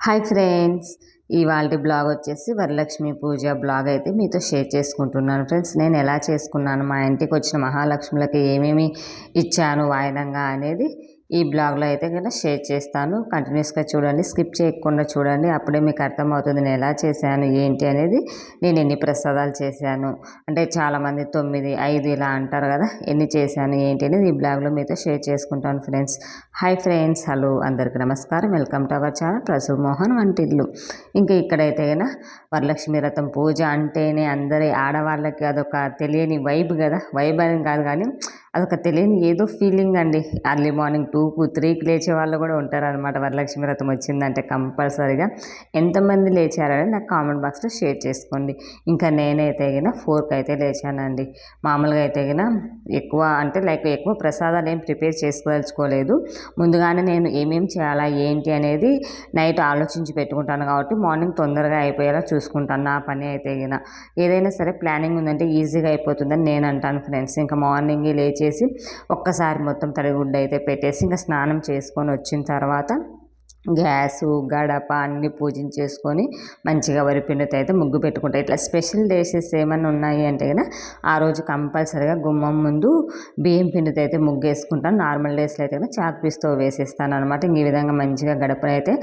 Hi friends, ఇవాల్టి blog వచ్చేసి వరలక్ష్మి పూజ blog అయితే మీతో షేర్ చేసుకుంటున్నాను. ఫ్రెండ్స్, నేను ఎలా చేసుకున్నాను, మా ఇంటికి వచ్చిన మహాలక్ష్ములకి ఏమేమి ఇచ్చాను వాయినంగా అనేది ఈ బ్లాగ్లో అయితే కనుక షేర్ చేస్తాను. కంటిన్యూస్గా చూడండి, స్కిప్ చేయకుండా చూడండి. అప్పుడే మీకు అర్థమవుతుంది నేను ఎలా చేశాను ఏంటి అనేది. నేను ఎన్ని ప్రసాదాలు చేశాను అంటే చాలామంది 9, 5 ఇలా అంటారు కదా, ఎన్ని చేశాను ఏంటి అనేది ఈ బ్లాగ్లో మీతో షేర్ చేసుకుంటాను. ఫ్రెండ్స్, హాయ్ ఫ్రెండ్స్, హలో అందరికీ నమస్కారం. Welcome to our channel Prasav Mohan వంటిల్లు. ఇంకా ఇక్కడైతే కనుక వరలక్ష్మి వ్రతం పూజ అంటేనే అందరి ఆడవాళ్ళకి అదొక తెలియని వైబ్ కదా. వైబ్ అని కాదు కానీ అదొక తెలియని ఏదో ఫీలింగ్ అండి. అర్లీ మార్నింగ్ 2కు 3కి లేచే వాళ్ళు కూడా ఉంటారనమాట. వరలక్ష్మి వ్రతం వచ్చిందంటే కంపల్సరీగా ఎంతమంది లేచారని నాకు కామెంట్ బాక్స్లో షేర్ చేసుకోండి. ఇంకా నేనైతే గిన 4కి అయితే లేచానండి. మామూలుగా అయితే గిన ఎక్కువ అంటే ఎక్కువ ప్రసాదాలు ఏం ప్రిపేర్ చేసుకోదలుచుకోలేదు. ముందుగానే నేను ఏమేమి చేయాలా ఏంటి అనేది నైట్ ఆలోచించి పెట్టుకుంటాను కాబట్టి మార్నింగ్ తొందరగా అయిపోయేలా చూసుకుంటాను. నా పని అయితే గిన ఏదైనా సరే ప్లానింగ్ ఉందంటే ఈజీగా అయిపోతుందని నేను అంటాను. ఫ్రెండ్స్, ఇంకా మార్నింగ్ లేచేసి ఒక్కసారి మొత్తం తడిగుడ్డ అయితే పెట్టేసి ఇంకా స్నానం చేసుకొని వచ్చిన తర్వాత గ్యాసు గడప అన్నీ పూజించేసుకొని మంచిగా వరిపిండితో అయితే ముగ్గు పెట్టుకుంటా. ఇట్లా స్పెషల్ డేసెస్ ఏమైనా ఉన్నాయి అంటే కనుక ఆ రోజు కంపల్సరీగా గుమ్మం ముందు బియ్యం పిండితో అయితే ముగ్గు వేసుకుంటాను. నార్మల్ డేస్లో అయితే కనుక చాక్ పీస్తో వేసేస్తాను అనమాట. ఈ విధంగా మంచిగా గడపను అయితే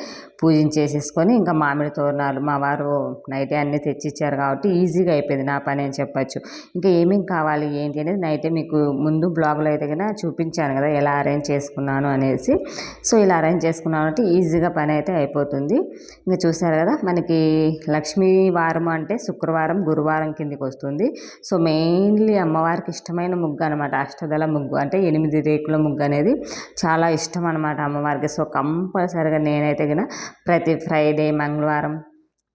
పూజించేసేసుకొని ఇంకా మామిడి తోరణాలు మా వారు నైటే అన్నీ తెచ్చిచ్చారు కాబట్టి ఈజీగా అయిపోయింది నా పని అని చెప్పచ్చు. ఇంకా ఏమేమి కావాలి ఏంటి అనేది నైటే మీకు ముందు బ్లాగ్లో అయితే కనుక చూపించాను కదా ఎలా అరేంజ్ చేసుకున్నాను అనేసి. సో ఇలా అరేంజ్ చేసుకున్నాను అంటే ఈజీగా పని అయితే అయిపోతుంది. ఇంకా చూసారు కదా, మనకి లక్ష్మీ వారం అంటే శుక్రవారం గురువారం కిందికి వస్తుంది. సో మెయిన్లీ అమ్మవారికి ఇష్టమైన ముగ్గు అనమాట అష్టదళ ముగ్గు, అంటే 8 రేకుల ముగ్గు అనేది చాలా ఇష్టం అనమాట అమ్మవారికి. సో కంపల్సరిగా నేనైతే కనుక ప్రతి ఫ్రైడే మంగళవారం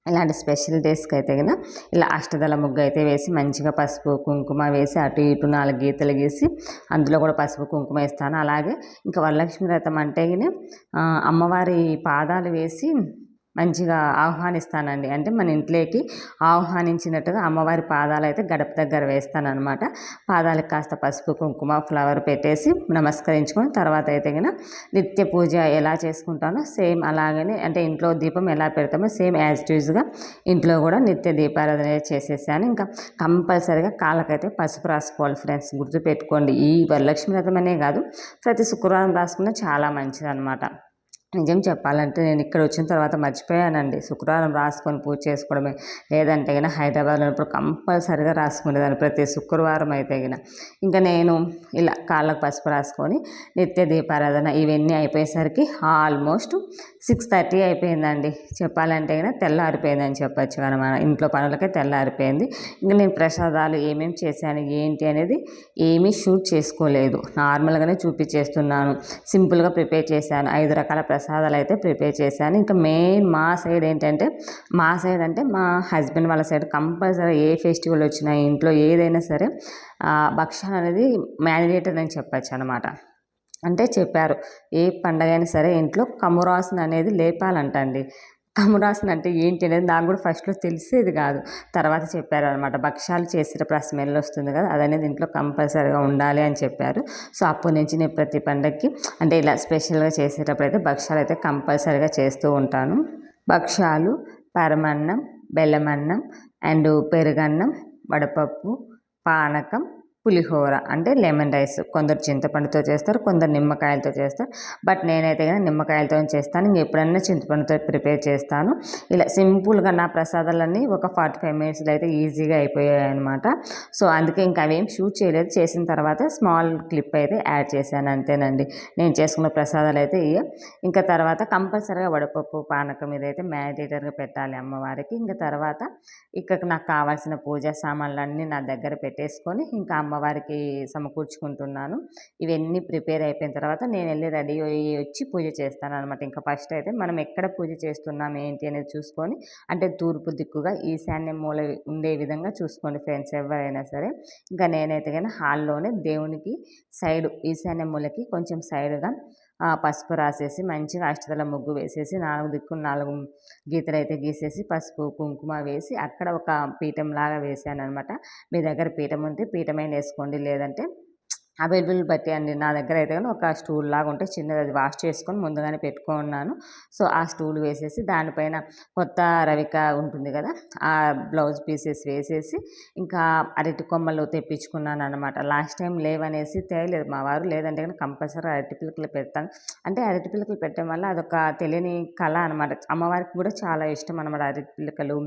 ఇలాంటి స్పెషల్ డేస్కి అయితే కనుక ఇలా అష్టదళ ముగ్గు అయితే వేసి మంచిగా పసుపు కుంకుమ వేసి అటు ఇటు 4 గీతలు గీసి అందులో కూడా పసుపు కుంకుమ వేస్తాను. అలాగే ఇంకా వరలక్ష్మి వ్రతం అంటే అమ్మవారి పాదాలు వేసి మంచిగా ఆహ్వానిస్తానండి. అంటే మన ఇంట్లోకి ఆహ్వానించినట్టుగా అమ్మవారి పాదాలు అయితే గడప దగ్గర వేస్తానన్నమాట. పాదాలకు కాస్త పసుపు కుంకుమ ఫ్లవర్ పెట్టేసి నమస్కరించుకొని తర్వాత అయితే కనుక నిత్య పూజ ఎలా చేసుకుంటానో సేమ్ అలాగనే, అంటే ఇంట్లో దీపం ఎలా పెడతామో సేమ్ యాజ్ యూజ్గా ఇంట్లో కూడా నిత్య దీపారాధన చేసేసాను. ఇంకా కంపల్సరీగా కాళ్ళకైతే పసుపు రాసుకోవాలి. ఫ్రెండ్స్, గుర్తుపెట్టుకోండి, ఈ వరలక్ష్మి వ్రతం అనే కాదు ప్రతి శుక్రవారం రాసుకున్న చాలా మంచిది అనమాట. నిజం చెప్పాలంటే నేను ఇక్కడ వచ్చిన తర్వాత మర్చిపోయానండి శుక్రవారం రాసుకొని పూజ చేసుకోవడమే. లేదంటే కనుక హైదరాబాద్లో ఉన్నప్పుడు కంపల్సరీగా రాసుకునేదాన్ని ప్రతి శుక్రవారం అయితే కనుక. ఇంకా నేను ఇలా కాళ్ళకు పసుపు రాసుకొని నిత్య దీపారాధన ఇవన్నీ అయిపోయేసరికి ఆల్మోస్ట్ 6:30 అయిపోయిందండి. చెప్పాలంటే కనుక తెల్లారిపోయిందని చెప్పచ్చు అనమాట. ఇంట్లో పనులకే తెల్లారిపోయింది. ఇంకా నేను ప్రసాదాలు ఏమేమి చేశాను ఏంటి అనేది ఏమీ షూట్ చేసుకోలేదు, నార్మల్గానే చూపించేస్తున్నాను. సింపుల్గా ప్రిపేర్ చేశాను. 5 రకాల ప్రసాదాలు అయితే ప్రిపేర్ చేశాను. ఇంకా మెయిన్ మా సైడ్ ఏంటంటే మా హస్బెండ్ వాళ్ళ సైడ్ కంపల్సరీ ఏ ఫెస్టివల్ వచ్చినా ఇంట్లో ఏదైనా సరే భక్షాలు అనేది మ్యాండేటరీ అని చెప్పచ్చు అనమాట. అంటే చెప్పారు, ఏ పండగ అయినా సరే ఇంట్లో కమురాసన అనేది లేపాలంటండి. కమురాసన అంటే ఏంటి అనేది నాకు కూడా ఫస్ట్లో తెలిసేది కాదు. తర్వాత చెప్పారు అనమాట, భక్షాలు చేసేటప్పుడు ఆ స్మెల్ వస్తుంది కదా, అదనేది ఇంట్లో కంపల్సరీగా ఉండాలి అని చెప్పారు. సో అప్పటి నుంచి నేను ప్రతి పండగకి అంటే ఇలా స్పెషల్గా చేసేటప్పుడు అయితే భక్షాలు అయితే కంపల్సరీగా చేస్తూ ఉంటాను. భక్షాలు, పరమన్నం, బెల్లమన్నం అండ్ పెరుగన్నం, వడపప్పు, పానకం, పులిహోర అంటే లెమన్ రైస్. కొందరు చింతపండుతో చేస్తారు, కొందరు నిమ్మకాయలతో చేస్తారు. బట్ నేనైతే కానీ నిమ్మకాయలతో చేస్తాను. ఇంక ఎప్పుడన్నా చింతపండుతో ప్రిపేర్ చేస్తాను. ఇలా సింపుల్గా నా ప్రసాదాలన్నీ ఒక 45 మినిట్స్లో అయితే ఈజీగా అయిపోయాయి అనమాట. సో అందుకే ఇంకా అవేం షూట్ చేయలేదు. చేసిన తర్వాత స్మాల్ క్లిప్ అయితే యాడ్ చేశాను అంతేనండి. నేను చేసుకున్న ప్రసాదాలు అయితే ఇవి. ఇంకా తర్వాత కంపల్సరీగా వడపప్పు పానకం ఇదైతే మ్యాండేటరీగా పెట్టాలి అమ్మవారికి. ఇంకా తర్వాత ఇక్కడ నాకు కావాల్సిన పూజా సామాన్లు అన్నీ నా దగ్గర పెట్టేసుకొని ఇంకా అమ్మవారికి సమకూర్చుకుంటున్నాను. ఇవన్నీ ప్రిపేర్ అయిపోయిన తర్వాత నేను వెళ్ళి రెడీ అయ్యి వచ్చి పూజ చేస్తాను అనమాట. ఇంకా ఫస్ట్ అయితే మనం ఎక్కడ పూజ చేస్తున్నాం ఏంటి అనేది చూసుకొని, అంటే తూర్పు దిక్కుగా ఈశాన్య మూల ఉండే విధంగా చూసుకోండి ఫ్రెండ్స్ ఎవరైనా సరే. ఇంకా నేనైతే కానీ హాల్లోనే దేవునికి సైడ్ ఈశాన్య మూలకి కొంచెం సైడ్గా పసుపు రాసేసి మంచిగా అష్టదళ ముగ్గు వేసేసి 4 దిక్కులు 4 గీతలు అయితే గీసేసి పసుపు కుంకుమ వేసి అక్కడ ఒక పీఠం లాగా వేసాను అనమాట. మీ దగ్గర పీఠం ఉంటే పీఠమైన వేసుకోండి, లేదంటే అవైలబుల్ బట్టి అండి. నా దగ్గర అయితే గాని ఒక స్టూల్ లాగా ఉంటే చిన్నది, అది వాష్ చేసుకొని ముందుగానే పెట్టుకున్నాను. సో, ఆ స్టూల్ వేసేసి దానిపైన కొత్త రవిక ఉంటుంది కదా! ఆ బ్లౌజ్ పీసెస్ వేసేసి ఇంకా అరటి కొమ్మలు తెప్పించుకున్నాననమాట. లాస్ట్ టైం లేవనేసి తేలేదు మా వారు. లేదంటే గనుక కంపల్సరీ అరటి పిలకలు పెడతాను. అంటే అరటి పిలకలు పెట్టడం వల్ల అదొక తెలియని కళ అనమాట. అమ్మవారికి కూడా చాలా ఇష్టం అనమాట. అరటి పిలకలు,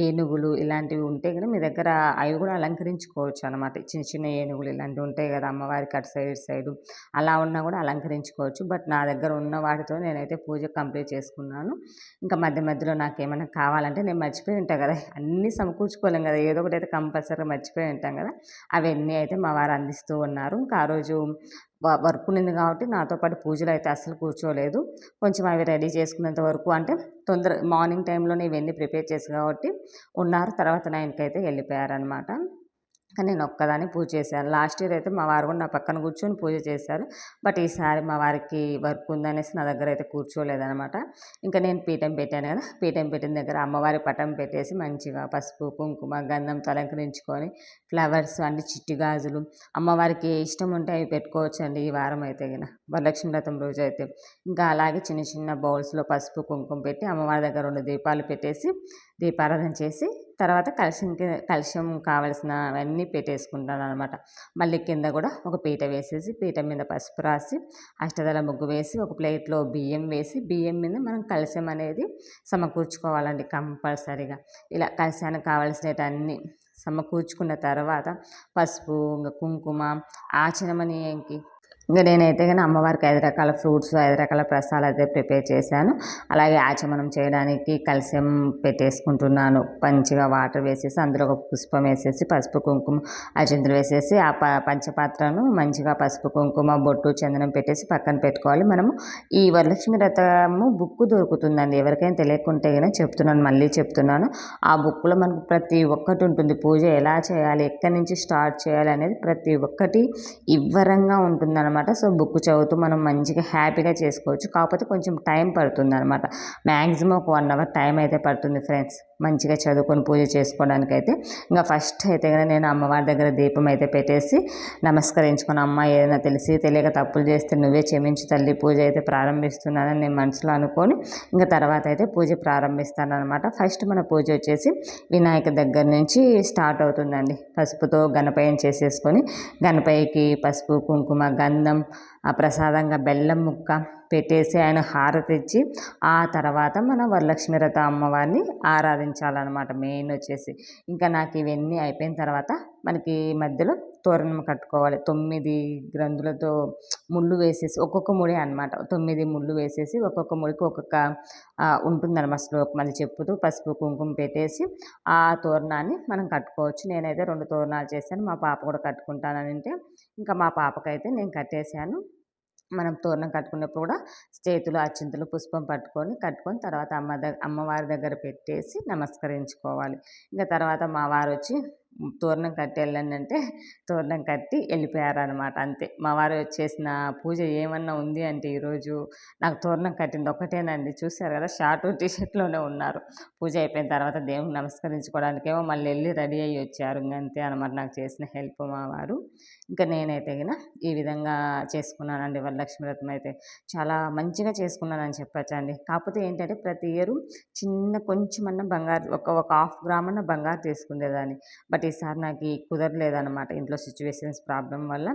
ఏనుగులు ఇలాంటివి ఉంటే గనుక మీ దగ్గర అవి కూడా అలంకరించుకోవచ్చు అనమాట. చిన్న చిన్న ఏనుగులు ఇలాంటివి ఉంటాయి కదా అమ్మవారికి అటు సైడ్ ఇటు సైడు. అలా ఉన్నా కూడా అలంకరించుకోవచ్చు. బట్ నా దగ్గర ఉన్న వాటితో నేనైతే పూజ కంప్లీట్ చేసుకున్నాను. ఇంకా మధ్య మధ్యలో నాకేమైనా కావాలంటే నేను మర్చిపోయి ఉంటా కదా! అన్నీ సమకూర్చుకోలేం కదా! ఏదో ఒకటైతే కంపల్సరీగా మర్చిపోయి ఉంటాం కదా! అవన్నీ అయితే మా వారు అందిస్తూ ఉన్నారు. ఇంకా ఆ రోజు వర్క్ ఉన్నింది కాబట్టి నాతో పాటు పూజలో అయితే అస్సలు కూర్చోలేదు. కొంచెం అవి రెడీ చేసుకునేంత వరకు అంటే మార్నింగ్ టైంలోనే ఇవన్నీ ప్రిపేర్ చేసి కాబట్టి ఉన్నారు. తర్వాత 9కి అయితే వెళ్ళిపోయారనమాట. కానీ నేను ఒక్కదాన్నే పూజ చేశాను. లాస్ట్ ఇయర్ అయితే మా వారు కూడా నా పక్కన కూర్చొని పూజ చేశారు. బట్ ఈసారి మా వారికి వర్క్ ఉందనేసి నా దగ్గర అయితే కూర్చోలేదనమాట. ఇంకా నేను పీఠం పెట్టాను కదా! పీఠం పెట్టిన దగ్గర అమ్మవారి పటం పెట్టేసి మంచిగా పసుపు, కుంకుమ, గంధంతో అలంకరించుకొని ఫ్లవర్స్ అన్ని చిట్టి గాజులు అమ్మవారికి ఏ ఇష్టం ఉంటే అవి పెట్టుకోవచ్చండి ఈ వారం అయితే గిన. వరలక్ష్మి వ్రతం రోజు అయితే. ఇంకా అలాగే చిన్న చిన్న బౌల్స్‌లో పసుపు, కుంకుమ పెట్టి అమ్మవారి దగ్గర 2 దీపాలు పెట్టేసి దీపారాధన చేసి తర్వాత కలశం కావాల్సినవన్నీ పెట్టేసుకుంటాననమాట. మళ్ళీ కింద కూడా ఒక పీట వేసేసి పీట మీద పసుపు రాసి అష్టదళ ముగ్గు వేసి ఒక ప్లేట్‌లో బియ్యం వేసి బియ్యం మీద మనం కలశం అనేది సమకూర్చుకోవాలండి కంపల్సరీగా. ఇలా కలశానికి కావాల్సినవన్నీ సమకూర్చుకున్న తర్వాత పసుపు, ఇంక కుంకుమ, ఆచనమనీయంకి ఇంక నేనైతే గాని అమ్మవారికి 5 రకాల ఫ్రూట్స్, 5 రకాల ప్రసాదాలు అయితే ప్రిపేర్ చేశాను. అలాగే ఆచమనం చేయడానికి కలశం పెట్టేసుకుంటున్నాను. మంచిగా వాటర్ వేసేసి అందులో ఒక పుష్పం వేసేసి పసుపు, కుంకుమ, అక్షింతలు వేసేసి ఆ పంచపాత్రను మంచిగా పసుపు, కుంకుమ, బొట్టు, చందనం పెట్టేసి పక్కన పెట్టుకోవాలి. మనము ఈ వరలక్ష్మి వ్రతము బుక్ దొరుకుతుందండి. ఎవరికైనా తెలియకుంటే గనక చెప్తున్నాను, మళ్ళీ చెప్తున్నాను. ఆ బుక్‌లో మనకు ప్రతి ఒక్కటి ఉంటుంది. పూజ ఎలా చేయాలి, ఎక్కడి నుంచి స్టార్ట్ చేయాలి అనేది ప్రతి ఒక్కటి వివరంగా ఉంటుందన్నమాట. సో, బుక్ చదువుతూ మనం మంచిగా హ్యాపీగా చేసుకోవచ్చు. కాకపోతే కొంచెం టైం పడుతుందన్నమాట. మ్యాక్సిమం ఒక 1 అవర్ టైం అయితే పడుతుంది ఫ్రెండ్స్. మంచిగా చదువుకొని పూజ చేసుకోవడానికైతే. ఇంకా ఫస్ట్ అయితే గనక నేను అమ్మవారి దగ్గర దీపం అయితే పెట్టేసి నమస్కరించుకొని, అమ్మ ఏదైనా తెలిసి తెలియక తప్పులు చేస్తే నువ్వే క్షమించు తల్లి, పూజ అయితే ప్రారంభిస్తున్నానని నేను మనసులో అనుకొని ఇంకా తర్వాత అయితే పూజ ప్రారంభిస్తానన్నమాట. ఫస్ట్ మన పూజ వచ్చేసి వినాయక దగ్గర నుంచి స్టార్ట్ అవుతుందండి. పసుపుతో గణపయ్యని చేసేసుకొని గణపయ్యకి పసుపు, కుంకుమ, గంధం, ప్రసాదంగా బెల్లం ముక్క పెట్టేసి ఆయన హారతి ఇచ్చి ఆ తర్వాత మన వరలక్ష్మి వ్రత అమ్మవారిని ఆరాధించాలన్నమాట. మెయిన్ వచ్చేసి ఇంకా నాకు ఇవన్నీ అయిపోయిన తర్వాత మనకి మధ్యలో తోరణం కట్టుకోవాలి. 9 గ్రంథులతో ముళ్ళు వేసేసి ఒక్కొక్క ముడి అనమాట. 9 ముళ్ళు వేసేసి ఒక్కొక్క ముడికి ఒక్కొక్క ఉంటుందన్నమాట శ్లోకం. అది చెప్పుతూ పసుపు, కుంకుమ పెట్టేసి ఆ తోరణాన్ని మనం కట్టుకోవచ్చు. నేనైతే 2 తోరణాలు చేశాను. మా పాప కూడా కట్టుకుంటానంటే ఇంకా మా పాపకైతే నేను కట్టేశాను. మనం తోరణం కట్టుకున్నప్పుడు కూడా చేతిలో అక్షింతలు, పుష్పం కట్టుకొని తర్వాత అమ్మవారి దగ్గర పెట్టేసి నమస్కరించుకోవాలి. ఇంక తర్వాత మా వారొచ్చి తోరణం కట్టి వెళ్ళండి అంటే తోరణం కట్టి వెళ్ళిపోయారనమాట అంతే. మా వారు చేసిన పూజ ఏమన్నా ఉంది అంటే ఈరోజు నాకు తోరణం కట్టింది ఒక్కటేనండి. చూసారు కదా! షార్ట్ టీ షర్ట్‌లోనే ఉన్నారు. పూజ అయిపోయిన తర్వాత దేవునికి నమస్కరించుకోవడానికేమో మళ్ళీ వెళ్ళి రెడీ అయ్యి వచ్చారు. ఇంకంతే అనమాట నాకు చేసిన హెల్ప్ మా వారు. ఇంకా నేనైతే గిన ఈ విధంగా చేసుకున్నానండి వరలక్ష్మి వ్రతం అయితే. చాలా మంచిగా చేసుకున్నానని చెప్పొచ్చండి. కాకపోతే ఏంటంటే ప్రతి ఇయరు చిన్న కొంచెమన్నా బంగారు ఒక హాఫ్ గ్రామ్ అన్నా బంగారు తీసుకునేదాన్ని. బట్ ఈసారి నాకు కుదరలేదనమాట. ఇంట్లో సిచ్యువేషన్స్ ప్రాబ్లమ్ వల్ల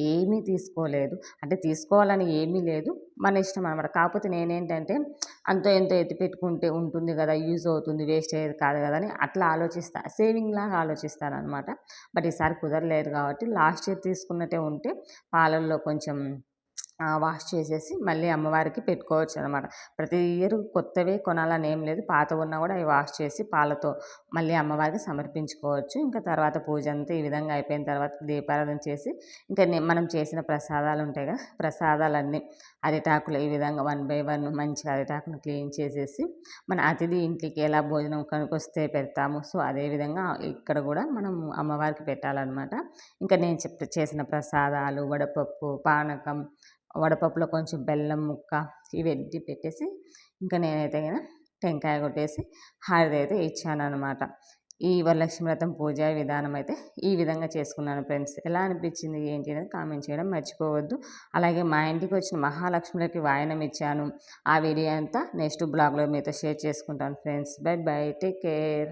ఏమీ తీసుకోలేదు. అంటే తీసుకోవాలని ఏమీ లేదు. మన ఇష్టం అనమాట. కాకపోతే నేనేంటంటే అంతో ఎంతో ఎత్తి పెట్టుకుంటే ఉంటుంది కదా! యూజ్ అవుతుంది, వేస్ట్ అయ్యేది కాదు కదా! అని అట్లా ఆలోచిస్తా. సేవింగ్‌లాగా ఆలోచిస్తాననమాట. బట్ ఈసారి కుదరలేదు కాబట్టి లాస్ట్ ఇయర్ తీసుకున్నట్టే ఉంటే పాలల్లో కొంచెం వాష్ చేసేసి మళ్ళీ అమ్మవారికి పెట్టుకోవచ్చనమాట. ప్రతి ఇయర్ కొత్తవే కొనాలని ఏం లేదు. పాతవున్నా కూడా అవి వాష్ చేసి పాలతో మళ్ళీ అమ్మవారికి సమర్పించుకోవచ్చు. ఇంకా తర్వాత పూజ అంతా ఈ విధంగా అయిపోయిన తర్వాత దీపారాధన చేసి ఇంకా మనం చేసిన ప్రసాదాలు ఉంటాయి కదా! ప్రసాదాలన్నీ అరిటాకులు ఈ విధంగా 1 బై 1 మంచిగా అరిటాకును క్లీన్ చేసేసి మన అతిథి ఇంటికి ఎలా భోజనం కనుకొస్తే పెడతాము. సో, అదేవిధంగా ఇక్కడ కూడా మనం అమ్మవారికి పెట్టాలన్నమాట. ఇంకా నేను చేసిన ప్రసాదాలు, వడపప్పు, పానకం, వడపప్పులో కొంచెం బెల్లం ముక్క ఇవన్నీ పెట్టేసి ఇంకా నేనైతే గిన టెంకాయ కొట్టేసి హారతి అయితే ఇచ్చాననమాట. ఈ వరలక్ష్మి వ్రతం పూజా విధానం అయితే ఈ విధంగా చేసుకున్నాను ఫ్రెండ్స్. ఎలా అనిపించింది ఏంటి అనేది కామెంట్ చేయడం మర్చిపోవద్దు. అలాగే మా ఇంటికి వచ్చిన మహాలక్ష్ములకి వాయనం ఇచ్చాను. ఆ వీడియో అంతా నెక్స్ట్ బ్లాగ్లో మీతో షేర్ చేసుకుంటాను friends. By by, take care.